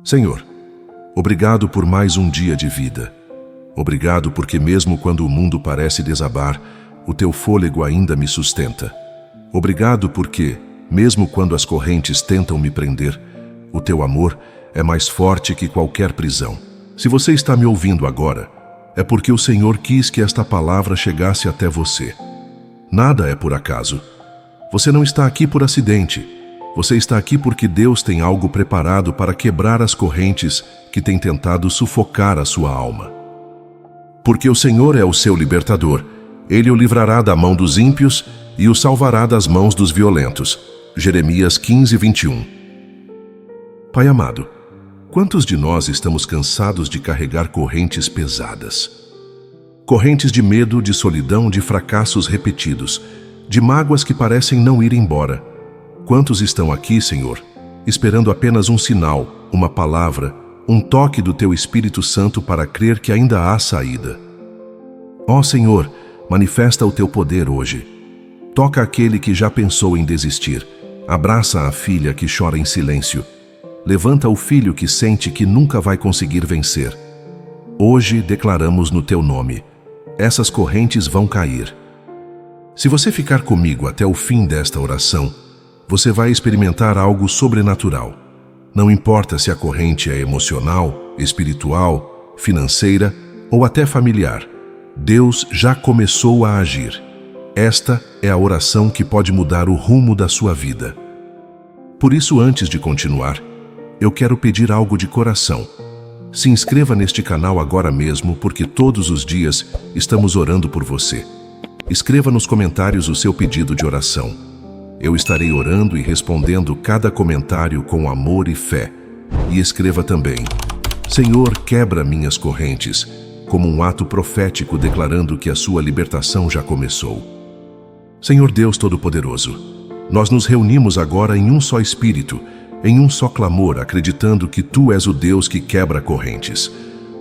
Senhor, obrigado por mais um dia de vida. Obrigado porque mesmo quando o mundo parece desabar, o teu fôlego ainda me sustenta. Obrigado porque, mesmo quando as correntes tentam me prender, o teu amor é mais forte que qualquer prisão. Se você está me ouvindo agora, é porque o Senhor quis que esta palavra chegasse até você. Nada é por acaso. Você não está aqui por acidente. Você está aqui porque Deus tem algo preparado para quebrar as correntes que têm tentado sufocar a sua alma. Porque o Senhor é o seu libertador. Ele o livrará da mão dos ímpios e o salvará das mãos dos violentos. Jeremias 15:21. Pai amado, quantos de nós estamos cansados de carregar correntes pesadas? Correntes de medo, de solidão, de fracassos repetidos, de mágoas que parecem não ir embora. Quantos estão aqui, Senhor, esperando apenas um sinal, uma palavra, um toque do Teu Espírito Santo para crer que ainda há saída? Ó Senhor, manifesta o Teu poder hoje. Toca aquele que já pensou em desistir. Abraça a filha que chora em silêncio. Levanta o filho que sente que nunca vai conseguir vencer. Hoje declaramos no Teu nome: essas correntes vão cair. Se você ficar comigo até o fim desta oração, você vai experimentar algo sobrenatural. Não importa se a corrente é emocional, espiritual, financeira ou até familiar, Deus já começou a agir. Esta é a oração que pode mudar o rumo da sua vida. Por isso, antes de continuar, eu quero pedir algo de coração. Se inscreva neste canal agora mesmo, porque todos os dias estamos orando por você. Escreva nos comentários o seu pedido de oração. Eu estarei orando e respondendo cada comentário com amor e fé. E escreva também: Senhor, quebra minhas correntes, como um ato profético declarando que a sua libertação já começou. Senhor Deus Todo-Poderoso, nós nos reunimos agora em um só espírito, em um só clamor, acreditando que Tu és o Deus que quebra correntes.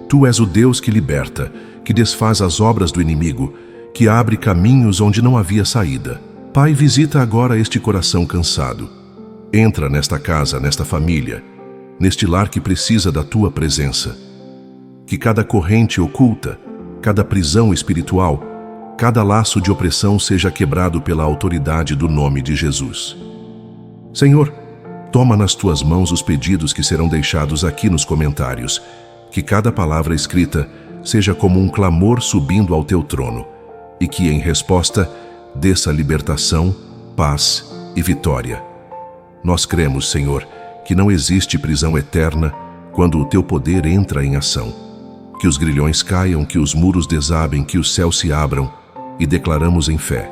Tu és o Deus que liberta, que desfaz as obras do inimigo, que abre caminhos onde não havia saída. Pai, visita agora este coração cansado. Entra nesta casa, nesta família, neste lar que precisa da Tua presença. Que cada corrente oculta, cada prisão espiritual, cada laço de opressão seja quebrado pela autoridade do nome de Jesus. Senhor, toma nas Tuas mãos os pedidos que serão deixados aqui nos comentários. Que cada palavra escrita seja como um clamor subindo ao Teu trono, e que, em resposta, desça libertação, paz e vitória. Nós cremos, Senhor, que não existe prisão eterna quando o Teu poder entra em ação. Que os grilhões caiam, que os muros desabem, que os céus se abram, e declaramos em fé: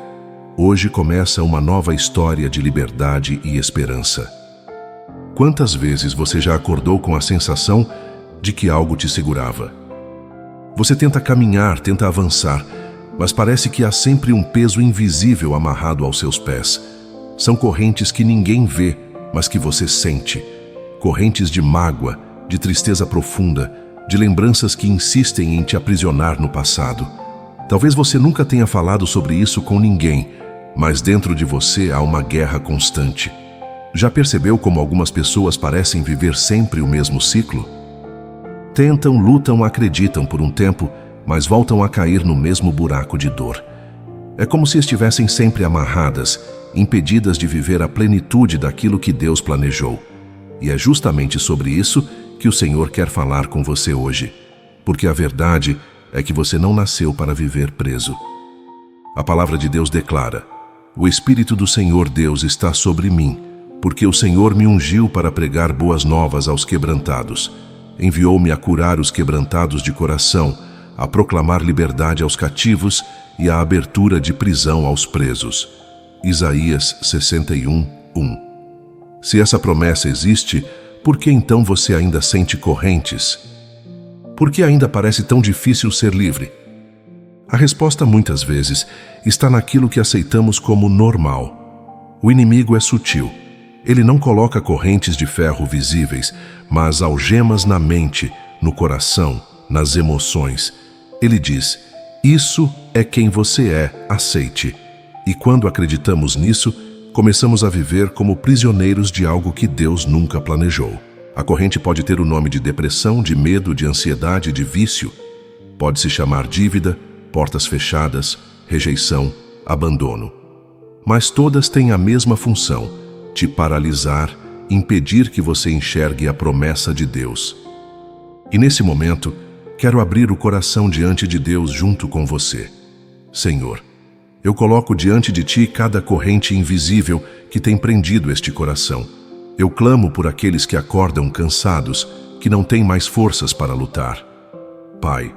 hoje começa uma nova história de liberdade e esperança. Quantas vezes você já acordou com a sensação de que algo te segurava? Você tenta caminhar, tenta avançar, mas parece que há sempre um peso invisível amarrado aos seus pés. São correntes que ninguém vê, mas que você sente. Correntes de mágoa, de tristeza profunda, de lembranças que insistem em te aprisionar no passado. Talvez você nunca tenha falado sobre isso com ninguém, mas dentro de você há uma guerra constante. Já percebeu como algumas pessoas parecem viver sempre o mesmo ciclo? Tentam, lutam, acreditam por um tempo, mas voltam a cair no mesmo buraco de dor. É como se estivessem sempre amarradas, impedidas de viver a plenitude daquilo que Deus planejou. E é justamente sobre isso que o Senhor quer falar com você hoje, porque a verdade é que você não nasceu para viver preso. A palavra de Deus declara: o Espírito do Senhor Deus está sobre mim, porque o Senhor me ungiu para pregar boas novas aos quebrantados. Enviou-me a curar os quebrantados de coração, a proclamar liberdade aos cativos e a abertura de prisão aos presos. Isaías 61:1. Se essa promessa existe, por que então você ainda sente correntes? Por que ainda parece tão difícil ser livre? A resposta muitas vezes está naquilo que aceitamos como normal. O inimigo é sutil. Ele não coloca correntes de ferro visíveis, mas algemas na mente, no coração, nas emoções. Ele diz: isso é quem você é, aceite. E quando acreditamos nisso, começamos a viver como prisioneiros de algo que Deus nunca planejou. A corrente pode ter o nome de depressão, de medo, de ansiedade, de vício. Pode se chamar dívida, portas fechadas, rejeição, abandono. Mas todas têm a mesma função: te paralisar, impedir que você enxergue a promessa de Deus. E nesse momento, quero abrir o coração diante de Deus junto com você. Senhor, eu coloco diante de Ti cada corrente invisível que tem prendido este coração. Eu clamo por aqueles que acordam cansados, que não têm mais forças para lutar. Pai,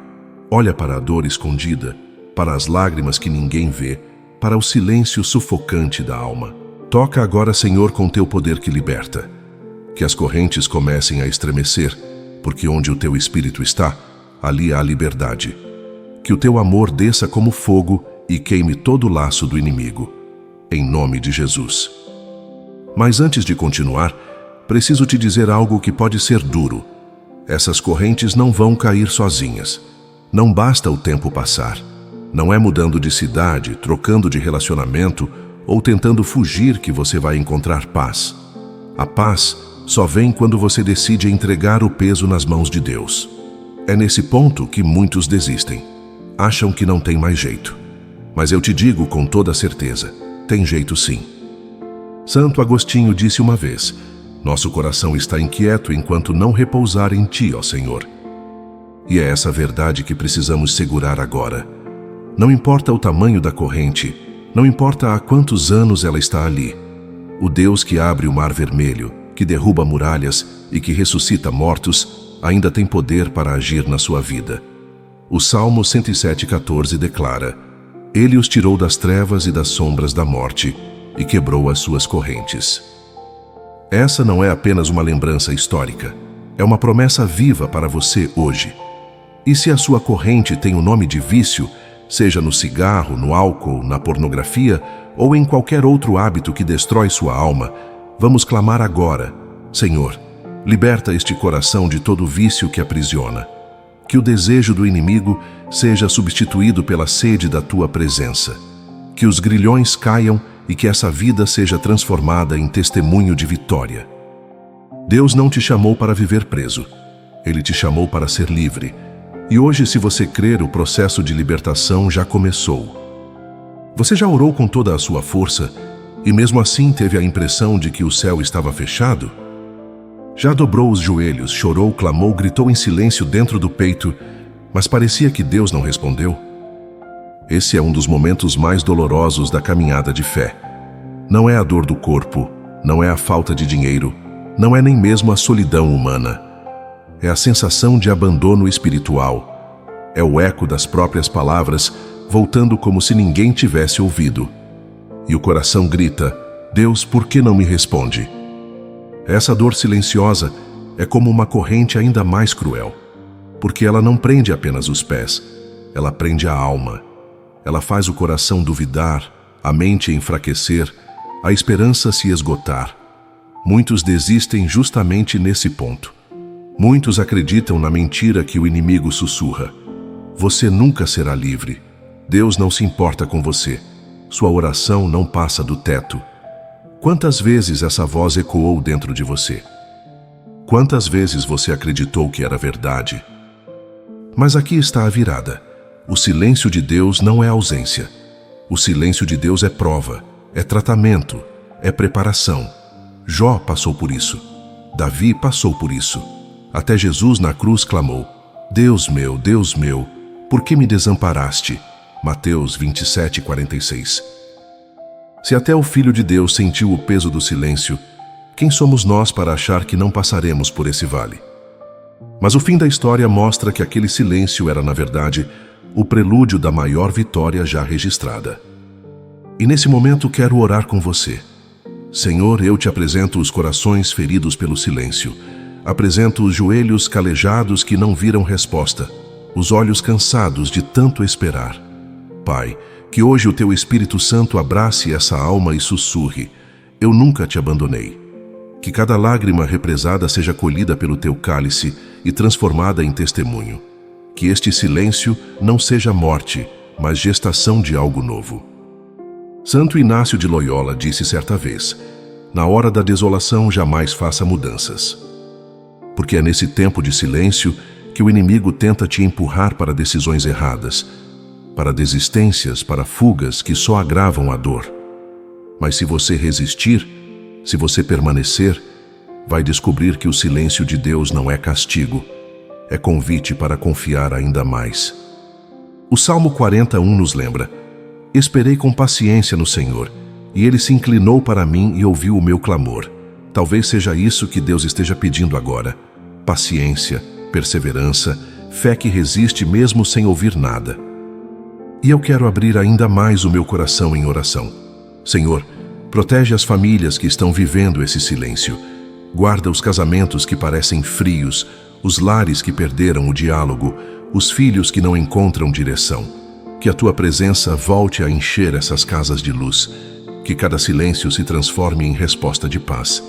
olha para a dor escondida, para as lágrimas que ninguém vê, para o silêncio sufocante da alma. Toca agora, Senhor, com Teu poder que liberta. Que as correntes comecem a estremecer, porque onde o Teu Espírito está, ali há liberdade. Que o Teu amor desça como fogo e queime todo o laço do inimigo. Em nome de Jesus. Mas antes de continuar, preciso te dizer algo que pode ser duro. Essas correntes não vão cair sozinhas. Não basta o tempo passar. Não é mudando de cidade, trocando de relacionamento ou tentando fugir que você vai encontrar paz. A paz só vem quando você decide entregar o peso nas mãos de Deus. É nesse ponto que muitos desistem. Acham que não tem mais jeito. Mas eu te digo com toda certeza, tem jeito sim. Santo Agostinho disse uma vez: nosso coração está inquieto enquanto não repousar em Ti, ó Senhor. E é essa verdade que precisamos segurar agora. Não importa o tamanho da corrente, não importa há quantos anos ela está ali. O Deus que abre o mar vermelho, que derruba muralhas e que ressuscita mortos, ainda tem poder para agir na sua vida. O Salmo 107,14 declara: Ele os tirou das trevas e das sombras da morte e quebrou as suas correntes. Essa não é apenas uma lembrança histórica, é uma promessa viva para você hoje. E se a sua corrente tem o nome de vício, seja no cigarro, no álcool, na pornografia ou em qualquer outro hábito que destrói sua alma, vamos clamar agora: Senhor, liberta este coração de todo vício que aprisiona. Que o desejo do inimigo seja substituído pela sede da Tua presença. Que os grilhões caiam e que essa vida seja transformada em testemunho de vitória. Deus não te chamou para viver preso. Ele te chamou para ser livre. E hoje, se você crer, o processo de libertação já começou. Você já orou com toda a sua força e mesmo assim teve a impressão de que o céu estava fechado? Já dobrou os joelhos, chorou, clamou, gritou em silêncio dentro do peito, mas parecia que Deus não respondeu? Esse é um dos momentos mais dolorosos da caminhada de fé. Não é a dor do corpo, não é a falta de dinheiro, não é nem mesmo a solidão humana. É a sensação de abandono espiritual. É o eco das próprias palavras, voltando como se ninguém tivesse ouvido. E o coração grita: Deus, por que não me responde? Essa dor silenciosa é como uma corrente ainda mais cruel, porque ela não prende apenas os pés, ela prende a alma. Ela faz o coração duvidar, a mente enfraquecer, a esperança se esgotar. Muitos desistem justamente nesse ponto. Muitos acreditam na mentira que o inimigo sussurra: você nunca será livre. Deus não se importa com você. Sua oração não passa do teto. Quantas vezes essa voz ecoou dentro de você? Quantas vezes você acreditou que era verdade? Mas aqui está a virada. O silêncio de Deus não é ausência. O silêncio de Deus é prova, é tratamento, é preparação. Jó passou por isso. Davi passou por isso. Até Jesus na cruz clamou: Deus meu, por que me desamparaste? Mateus 27:46. Se até o Filho de Deus sentiu o peso do silêncio, quem somos nós para achar que não passaremos por esse vale? Mas o fim da história mostra que aquele silêncio era, na verdade, o prelúdio da maior vitória já registrada. E nesse momento quero orar com você. Senhor, eu te apresento os corações feridos pelo silêncio. Apresento os joelhos calejados que não viram resposta, os olhos cansados de tanto esperar. Pai, que hoje o Teu Espírito Santo abrace essa alma e sussurre: eu nunca te abandonei. Que cada lágrima represada seja colhida pelo Teu cálice e transformada em testemunho. Que este silêncio não seja morte, mas gestação de algo novo. Santo Inácio de Loyola disse certa vez: na hora da desolação jamais faça mudanças. porque é nesse tempo de silêncio que o inimigo tenta te empurrar para decisões erradas, para desistências, para fugas que só agravam a dor. Mas se você resistir, se você permanecer, vai descobrir que o silêncio de Deus não é castigo, é convite para confiar ainda mais. O Salmo 41 nos lembra: esperei com paciência no Senhor, e Ele se inclinou para mim e ouviu o meu clamor. Talvez seja isso que Deus esteja pedindo agora: paciência, perseverança, fé que resiste mesmo sem ouvir nada. E eu quero abrir ainda mais o meu coração em oração. Senhor, protege as famílias que estão vivendo esse silêncio. Guarda os casamentos que parecem frios, os lares que perderam o diálogo, os filhos que não encontram direção. Que a Tua presença volte a encher essas casas de luz. Que cada silêncio se transforme em resposta de paz.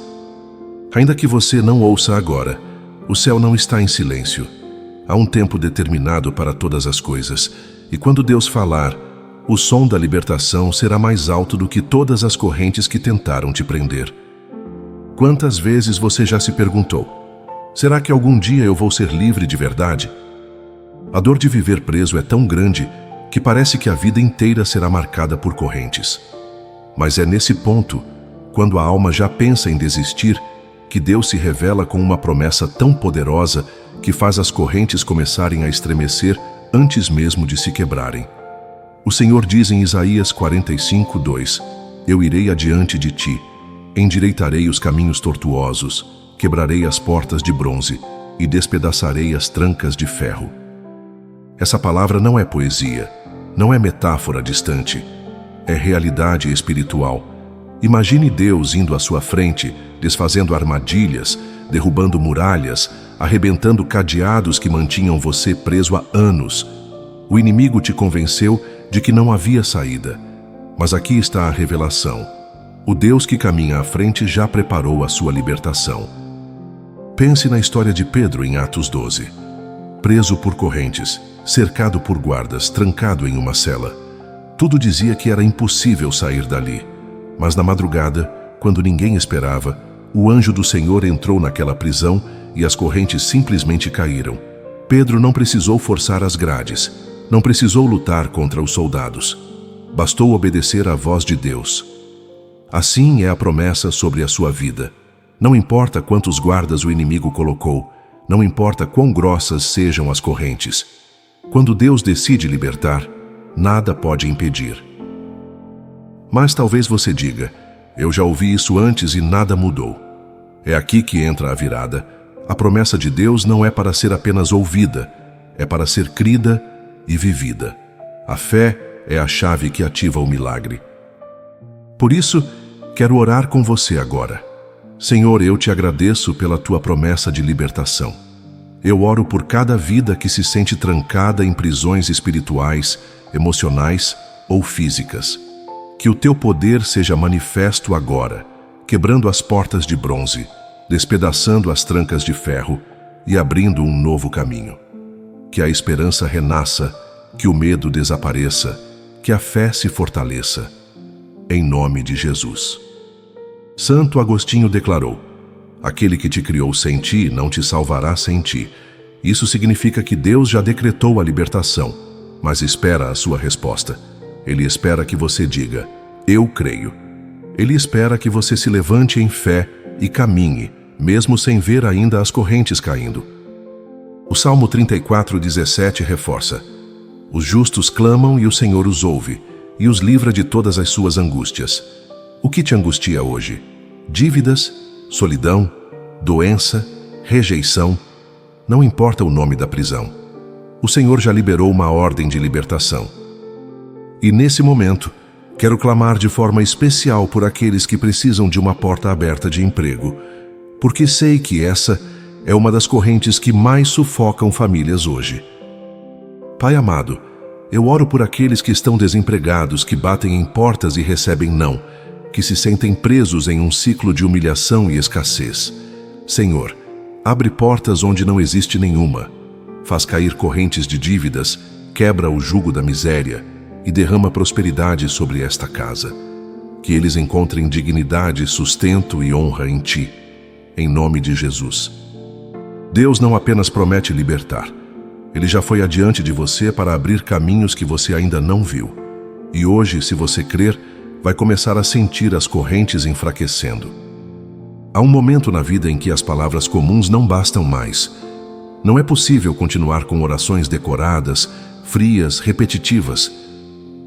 Ainda que você não ouça agora, o céu não está em silêncio. Há um tempo determinado para todas as coisas, e quando Deus falar, o som da libertação será mais alto do que todas as correntes que tentaram te prender. Quantas vezes você já se perguntou: será que algum dia eu vou ser livre de verdade? A dor de viver preso é tão grande que parece que a vida inteira será marcada por correntes. Mas é nesse ponto, quando a alma já pensa em desistir, que Deus se revela com uma promessa tão poderosa que faz as correntes começarem a estremecer antes mesmo de se quebrarem. O Senhor diz em Isaías 45:2: eu irei adiante de ti, endireitarei os caminhos tortuosos, quebrarei as portas de bronze e despedaçarei as trancas de ferro. Essa palavra não é poesia, não é metáfora distante, é realidade espiritual. Imagine Deus indo à sua frente, desfazendo armadilhas, derrubando muralhas, arrebentando cadeados que mantinham você preso há anos. O inimigo te convenceu de que não havia saída. Mas aqui está a revelação. O Deus que caminha à frente já preparou a sua libertação. Pense na história de Pedro em Atos 12. Preso por correntes, cercado por guardas, trancado em uma cela. Tudo dizia que era impossível sair dali. Mas na madrugada, quando ninguém esperava, o anjo do Senhor entrou naquela prisão e as correntes simplesmente caíram. Pedro não precisou forçar as grades, não precisou lutar contra os soldados. Bastou obedecer à voz de Deus. Assim é a promessa sobre a sua vida. Não importa quantos guardas o inimigo colocou, não importa quão grossas sejam as correntes. Quando Deus decide libertar, nada pode impedir. Mas talvez você diga: eu já ouvi isso antes e nada mudou. É aqui que entra a virada. A promessa de Deus não é para ser apenas ouvida, é para ser crida e vivida. A fé é a chave que ativa o milagre. Por isso, quero orar com você agora. Senhor, eu te agradeço pela tua promessa de libertação. Eu oro por cada vida que se sente trancada em prisões espirituais, emocionais ou físicas. Que o teu poder seja manifesto agora, quebrando as portas de bronze, despedaçando as trancas de ferro e abrindo um novo caminho. Que a esperança renasça, que o medo desapareça, que a fé se fortaleça. Em nome de Jesus. Santo Agostinho declarou: aquele que te criou sem ti não te salvará sem ti. Isso significa que Deus já decretou a libertação, mas espera a sua resposta. Ele espera que você diga: eu creio. Ele espera que você se levante em fé e caminhe, mesmo sem ver ainda as correntes caindo. O Salmo 34:17 reforça: os justos clamam e o Senhor os ouve, e os livra de todas as suas angústias. O que te angustia hoje? Dívidas? Solidão? Doença? Rejeição? Não importa o nome da prisão. O Senhor já liberou uma ordem de libertação. E nesse momento, quero clamar de forma especial por aqueles que precisam de uma porta aberta de emprego, porque sei que essa é uma das correntes que mais sufocam famílias hoje. Pai amado, eu oro por aqueles que estão desempregados, que batem em portas e recebem não, que se sentem presos em um ciclo de humilhação e escassez. Senhor, abre portas onde não existe nenhuma, faz cair correntes de dívidas, quebra o jugo da miséria e derrama prosperidade sobre esta casa. Que eles encontrem dignidade, sustento e honra em Ti. Em nome de Jesus. Deus não apenas promete libertar. Ele já foi adiante de você para abrir caminhos que você ainda não viu. E hoje, se você crer, vai começar a sentir as correntes enfraquecendo. Há um momento na vida em que as palavras comuns não bastam mais. Não é possível continuar com orações decoradas, frias, repetitivas.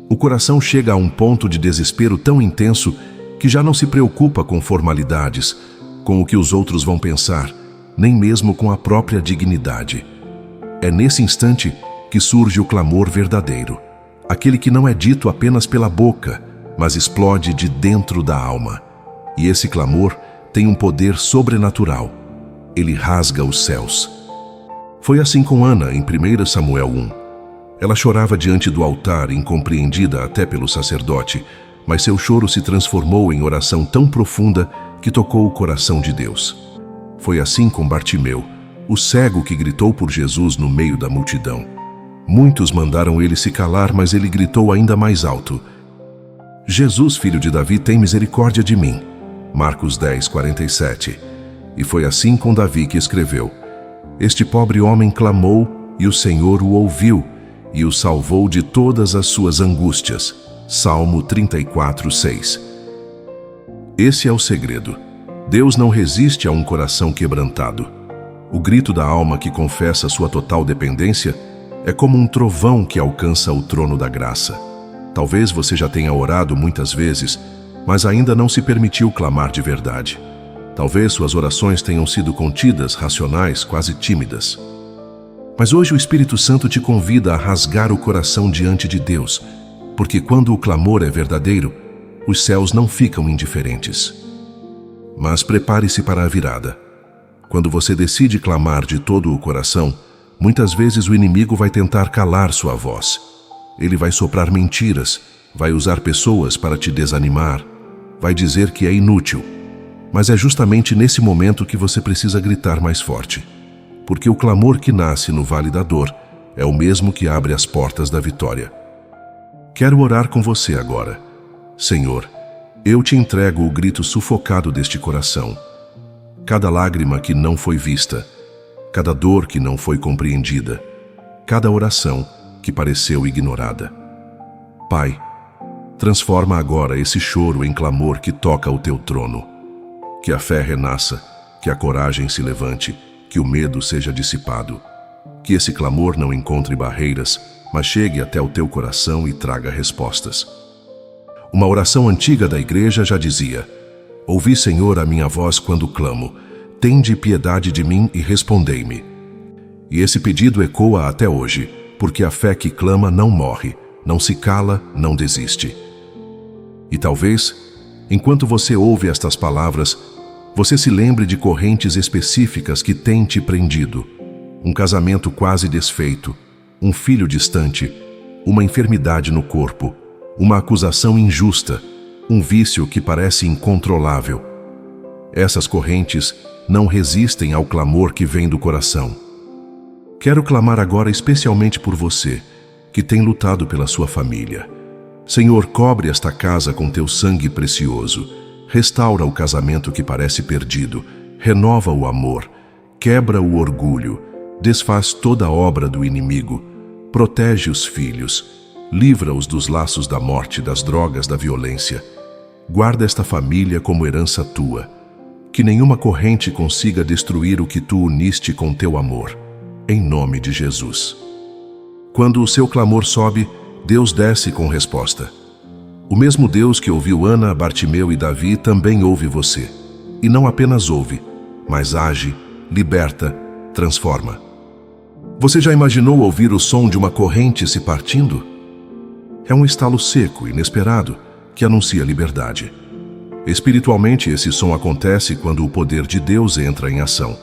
O coração chega a um ponto de desespero tão intenso que já não se preocupa com formalidades, com o que os outros vão pensar, nem mesmo com a própria dignidade. É nesse instante que surge o clamor verdadeiro, aquele que não é dito apenas pela boca, mas explode de dentro da alma. E esse clamor tem um poder sobrenatural. Ele rasga os céus. Foi assim com Ana em 1 Samuel 1. Ela chorava diante do altar, incompreendida até pelo sacerdote, mas seu choro se transformou em oração tão profunda que tocou o coração de Deus. Foi assim com Bartimeu, o cego que gritou por Jesus no meio da multidão. Muitos mandaram ele se calar, mas ele gritou ainda mais alto: Jesus, filho de Davi, tem misericórdia de mim. Marcos 10, 47. E foi assim com Davi que escreveu: Este pobre homem clamou, e o Senhor o ouviu, e o salvou de todas as suas angústias. Salmo 34, 6. Esse é o segredo. Deus não resiste a um coração quebrantado. O grito da alma que confessa sua total dependência é como um trovão que alcança o trono da graça. Talvez você já tenha orado muitas vezes, mas ainda não se permitiu clamar de verdade. Talvez suas orações tenham sido contidas, racionais, quase tímidas. Mas hoje o Espírito Santo te convida a rasgar o coração diante de Deus, porque quando o clamor é verdadeiro, os céus não ficam indiferentes. Mas prepare-se para a virada. Quando você decide clamar de todo o coração, muitas vezes o inimigo vai tentar calar sua voz. Ele vai soprar mentiras, vai usar pessoas para te desanimar, vai dizer que é inútil. Mas é justamente nesse momento que você precisa gritar mais forte, porque o clamor que nasce no vale da dor é o mesmo que abre as portas da vitória. Quero orar com você agora. Senhor, eu te entrego o grito sufocado deste coração. Cada lágrima que não foi vista, cada dor que não foi compreendida, cada oração que pareceu ignorada. Pai, transforma agora esse choro em clamor que toca o teu trono. Que a fé renasça, que a coragem se levante, que o medo seja dissipado. Que esse clamor não encontre barreiras, mas chegue até o teu coração e traga respostas. Uma oração antiga da igreja já dizia: Ouvi, Senhor, a minha voz quando clamo. Tende piedade de mim e respondei-me. E esse pedido ecoa até hoje, porque a fé que clama não morre, não se cala, não desiste. E talvez, enquanto você ouve estas palavras, você se lembre de correntes específicas que têm te prendido. Um casamento quase desfeito, um filho distante, uma enfermidade no corpo, uma acusação injusta, um vício que parece incontrolável. Essas correntes não resistem ao clamor que vem do coração. Quero clamar agora especialmente por você, que tem lutado pela sua família. Senhor, cobre esta casa com teu sangue precioso. Restaura o casamento que parece perdido. Renova o amor. Quebra o orgulho. Desfaz toda a obra do inimigo. Protege os filhos. Livra-os dos laços da morte, das drogas, da violência. Guarda esta família como herança tua. Que nenhuma corrente consiga destruir o que tu uniste com teu amor. Em nome de Jesus. Quando o seu clamor sobe, Deus desce com resposta. O mesmo Deus que ouviu Ana, Bartimeu e Davi também ouve você. E não apenas ouve, mas age, liberta, transforma. Você já imaginou ouvir o som de uma corrente se partindo? É um estalo seco, inesperado, que anuncia liberdade. Espiritualmente, esse som acontece quando o poder de Deus entra em ação.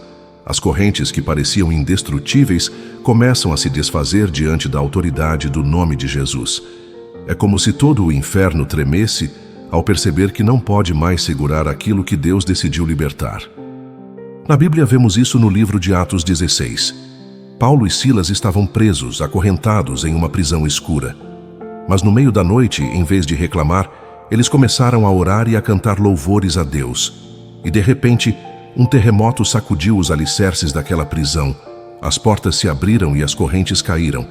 As correntes que pareciam indestrutíveis começam a se desfazer diante da autoridade do nome de Jesus. É como se todo o inferno tremesse ao perceber que não pode mais segurar aquilo que Deus decidiu libertar. Na Bíblia vemos isso no livro de Atos 16. Paulo e Silas estavam presos, acorrentados em uma prisão escura. Mas no meio da noite, em vez de reclamar, eles começaram a orar e a cantar louvores a Deus. E de repente, um terremoto sacudiu os alicerces daquela prisão. As portas se abriram e as correntes caíram.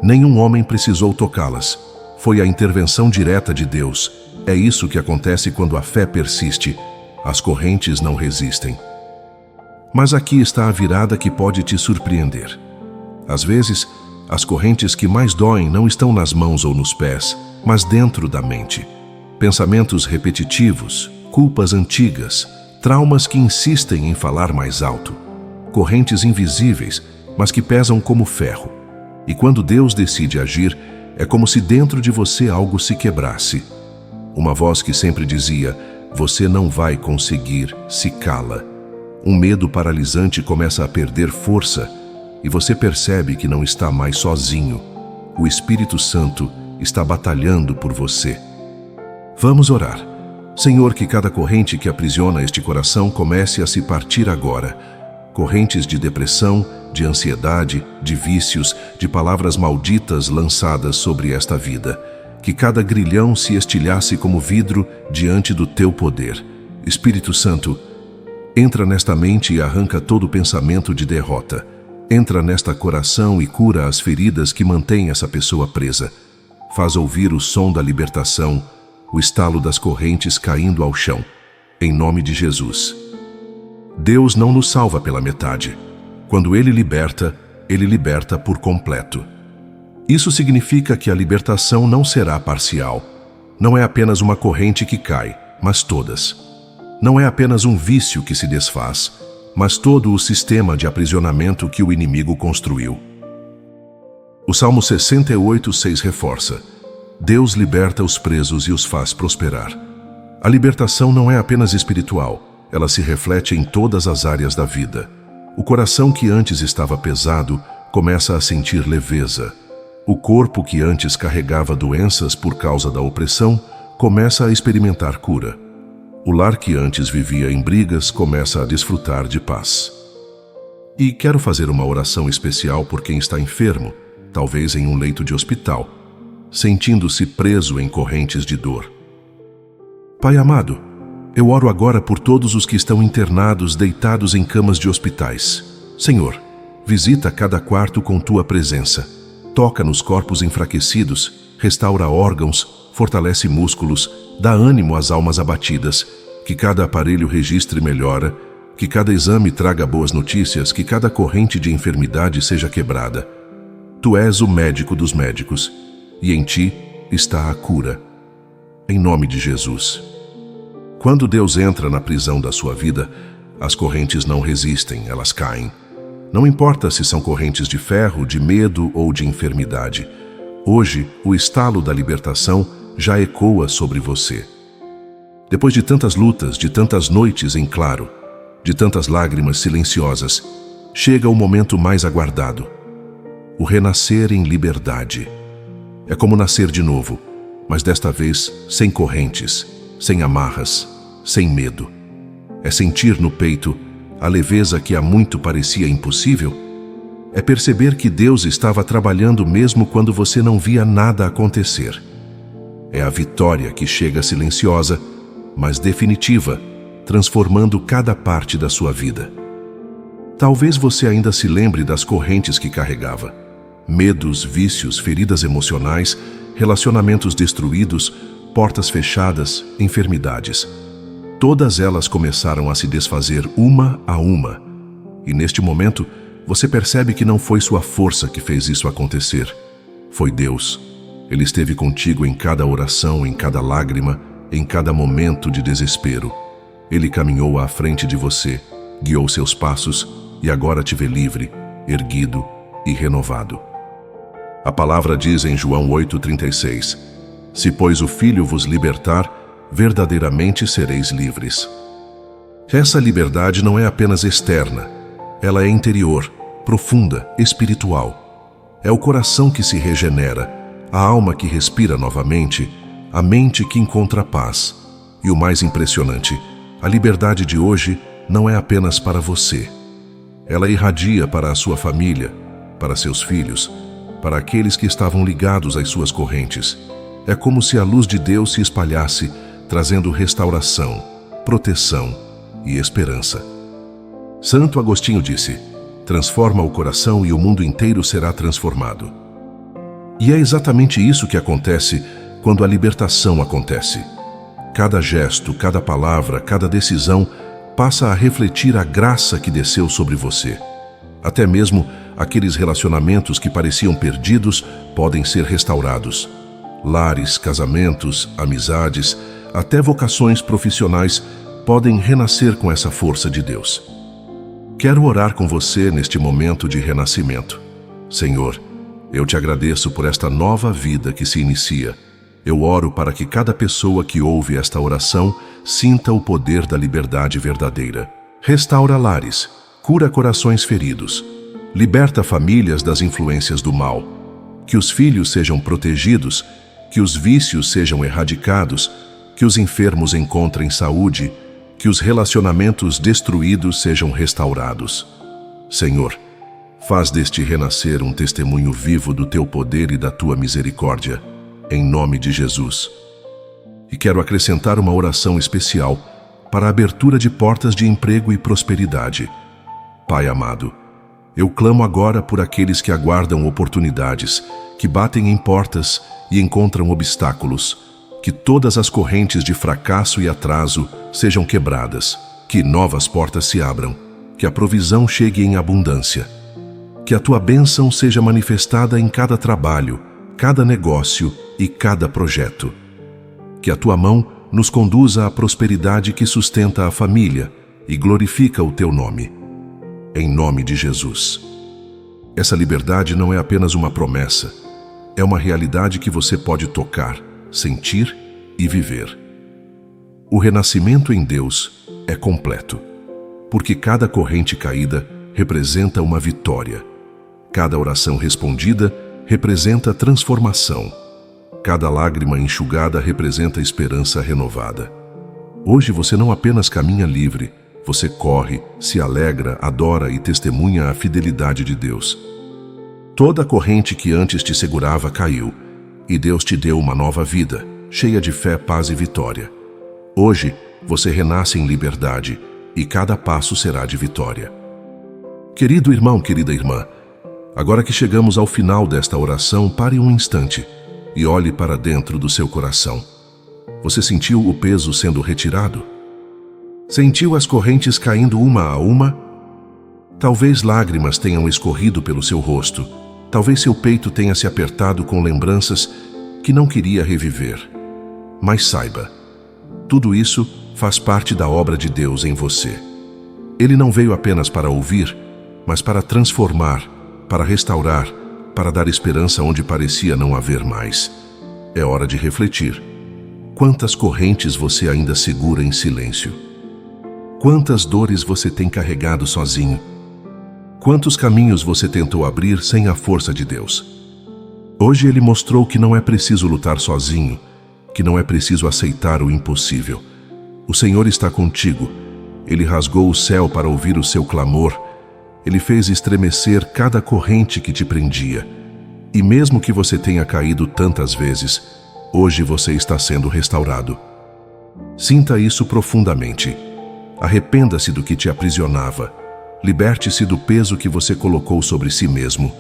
Nenhum homem precisou tocá-las. Foi a intervenção direta de Deus. É isso que acontece quando a fé persiste. As correntes não resistem. Mas aqui está a virada que pode te surpreender. Às vezes, as correntes que mais doem não estão nas mãos ou nos pés, mas dentro da mente. Pensamentos repetitivos, culpas antigas, traumas que insistem em falar mais alto. Correntes invisíveis, mas que pesam como ferro. E quando Deus decide agir, é como se dentro de você algo se quebrasse. Uma voz que sempre dizia: "Você não vai conseguir", se cala. Um medo paralisante começa a perder força e você percebe que não está mais sozinho. O Espírito Santo está batalhando por você. Vamos orar. Senhor, que cada corrente que aprisiona este coração comece a se partir agora. Correntes de depressão, de ansiedade, de vícios, de palavras malditas lançadas sobre esta vida. Que cada grilhão se estilhasse como vidro diante do teu poder. Espírito Santo, entra nesta mente e arranca todo pensamento de derrota. Entra nesta coração e cura as feridas que mantêm essa pessoa presa. Faz ouvir o som da libertação, o estalo das correntes caindo ao chão. Em nome de Jesus. Deus não nos salva pela metade. Quando Ele liberta por completo. Isso significa que a libertação não será parcial. Não é apenas uma corrente que cai, mas todas. Não é apenas um vício que se desfaz, mas todo o sistema de aprisionamento que o inimigo construiu. O Salmo 68:6 reforça: Deus liberta os presos e os faz prosperar. A libertação não é apenas espiritual, ela se reflete em todas as áreas da vida. O coração que antes estava pesado começa a sentir leveza. O corpo que antes carregava doenças por causa da opressão começa a experimentar cura. O lar que antes vivia em brigas começa a desfrutar de paz. E quero fazer uma oração especial por quem está enfermo, talvez em um leito de hospital, sentindo-se preso em correntes de dor. Pai amado, eu oro agora por todos os que estão internados, deitados em camas de hospitais. Senhor, visita cada quarto com Tua presença. Toca nos corpos enfraquecidos, restaura órgãos, fortalece músculos, dá ânimo às almas abatidas, que cada aparelho registre melhora, que cada exame traga boas notícias, que cada corrente de enfermidade seja quebrada. Tu és o médico dos médicos, e em Ti está a cura. Em nome de Jesus. Quando Deus entra na prisão da sua vida, as correntes não resistem, elas caem. Não importa se são correntes de ferro, de medo ou de enfermidade. Hoje, o estalo da libertação já ecoa sobre você. Depois de tantas lutas, de tantas noites em claro, de tantas lágrimas silenciosas, chega o momento mais aguardado. O renascer em liberdade. É como nascer de novo, mas desta vez sem correntes, sem amarras, sem medo. É sentir no peito a leveza que há muito parecia impossível. É perceber que Deus estava trabalhando mesmo quando você não via nada acontecer. É a vitória que chega silenciosa, mas definitiva, transformando cada parte da sua vida. Talvez você ainda se lembre das correntes que carregava. Medos, vícios, feridas emocionais, relacionamentos destruídos, portas fechadas, enfermidades. Todas elas começaram a se desfazer uma a uma. E neste momento, você percebe que não foi sua força que fez isso acontecer. Foi Deus. Ele esteve contigo em cada oração, em cada lágrima, em cada momento de desespero. Ele caminhou à frente de você, guiou seus passos e agora te vê livre, erguido e renovado. A palavra diz em João 8,36: Se, pois, o Filho vos libertar, verdadeiramente sereis livres. Essa liberdade não é apenas externa, ela é interior, profunda, espiritual. É o coração que se regenera, a alma que respira novamente, a mente que encontra paz. E o mais impressionante, a liberdade de hoje não é apenas para você. Ela irradia para a sua família, para seus filhos, para aqueles que estavam ligados às suas correntes. É como se a luz de Deus se espalhasse, trazendo restauração, proteção e esperança. Santo Agostinho disse: transforma o coração e o mundo inteiro será transformado. E é exatamente isso que acontece quando a libertação acontece. Cada gesto, cada palavra, cada decisão passa a refletir a graça que desceu sobre você. Até mesmo aqueles relacionamentos que pareciam perdidos podem ser restaurados. Lares, casamentos, amizades, até vocações profissionais podem renascer com essa força de Deus. Quero orar com você neste momento de renascimento. Senhor, eu te agradeço por esta nova vida que se inicia. Eu oro para que cada pessoa que ouve esta oração sinta o poder da liberdade verdadeira. Restaura lares, cura corações feridos, liberta famílias das influências do mal. Que os filhos sejam protegidos, que os vícios sejam erradicados, que os enfermos encontrem saúde, que os relacionamentos destruídos sejam restaurados. Senhor, faz deste renascer um testemunho vivo do teu poder e da tua misericórdia, em nome de Jesus. E quero acrescentar uma oração especial para a abertura de portas de emprego e prosperidade. Pai amado, eu clamo agora por aqueles que aguardam oportunidades, que batem em portas e encontram obstáculos. Que todas as correntes de fracasso e atraso sejam quebradas, que novas portas se abram, que a provisão chegue em abundância. Que a tua bênção seja manifestada em cada trabalho, cada negócio e cada projeto. Que a tua mão nos conduza à prosperidade que sustenta a família e glorifica o teu nome. Em nome de Jesus. Essa liberdade não é apenas uma promessa, é uma realidade que você pode tocar, sentir e viver. O renascimento em Deus é completo, porque cada corrente caída representa uma vitória. Cada oração respondida representa transformação. Cada lágrima enxugada representa esperança renovada. Hoje você não apenas caminha livre, você corre, se alegra, adora e testemunha a fidelidade de Deus. Toda corrente que antes te segurava caiu, e Deus te deu uma nova vida, cheia de fé, paz e vitória. Hoje, você renasce em liberdade, e cada passo será de vitória. Querido irmão, querida irmã, agora que chegamos ao final desta oração, pare um instante e olhe para dentro do seu coração. Você sentiu o peso sendo retirado? Sentiu as correntes caindo uma a uma? Talvez lágrimas tenham escorrido pelo seu rosto. Talvez seu peito tenha se apertado com lembranças que não queria reviver. Mas saiba, tudo isso faz parte da obra de Deus em você. Ele não veio apenas para ouvir, mas para transformar, para restaurar, para dar esperança onde parecia não haver mais. É hora de refletir. Quantas correntes você ainda segura em silêncio? Quantas dores você tem carregado sozinho? Quantos caminhos você tentou abrir sem a força de Deus? Hoje Ele mostrou que não é preciso lutar sozinho, que não é preciso aceitar o impossível. O Senhor está contigo. Ele rasgou o céu para ouvir o seu clamor. Ele fez estremecer cada corrente que te prendia. E mesmo que você tenha caído tantas vezes, hoje você está sendo restaurado. Sinta isso profundamente. Arrependa-se do que te aprisionava. Liberte-se do peso que você colocou sobre si mesmo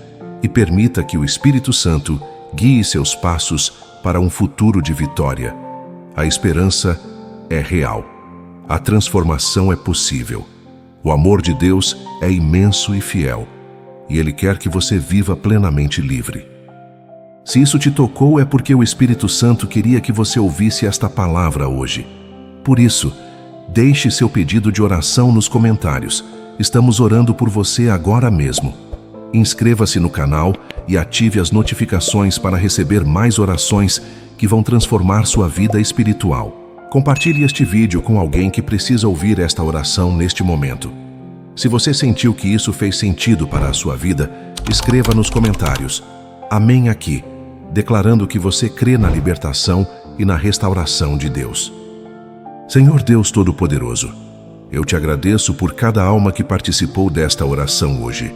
e permita que o Espírito Santo guie seus passos para um futuro de vitória. A esperança é real. A transformação é possível. O amor de Deus é imenso e fiel, e Ele quer que você viva plenamente livre. Se isso te tocou, é porque o Espírito Santo queria que você ouvisse esta palavra hoje. Por isso, deixe seu pedido de oração nos comentários. Estamos orando por você agora mesmo. Inscreva-se no canal e ative as notificações para receber mais orações que vão transformar sua vida espiritual. Compartilhe este vídeo com alguém que precisa ouvir esta oração neste momento. Se você sentiu que isso fez sentido para a sua vida, escreva nos comentários "Amém" aqui, declarando que você crê na libertação e na restauração de Deus. Senhor Deus Todo-Poderoso, eu te agradeço por cada alma que participou desta oração hoje.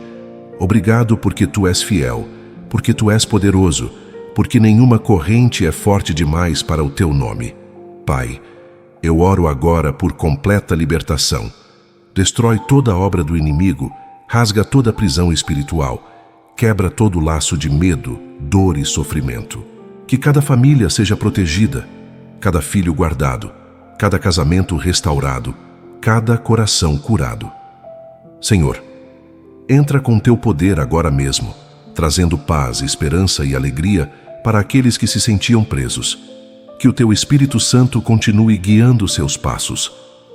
Obrigado porque tu és fiel, porque tu és poderoso, porque nenhuma corrente é forte demais para o teu nome. Pai, eu oro agora por completa libertação. destrói toda a obra do inimigo, rasga toda a prisão espiritual, quebra todo o laço de medo, dor e sofrimento. Que cada família seja protegida, cada filho guardado, cada casamento restaurado, cada coração curado. Senhor, entra com teu poder agora mesmo, trazendo paz, esperança e alegria para aqueles que se sentiam presos. Que o teu Espírito Santo continue guiando seus passos,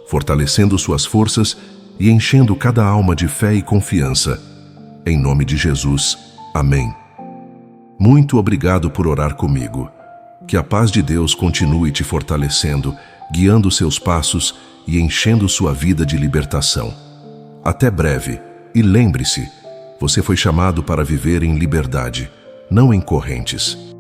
fortalecendo suas forças e enchendo cada alma de fé e confiança. Em nome de Jesus. Amém. Muito obrigado por orar comigo. Que a paz de Deus continue te fortalecendo, guiando seus passos e enchendo sua vida de libertação. Até breve. E lembre-se, você foi chamado para viver em liberdade, não em correntes.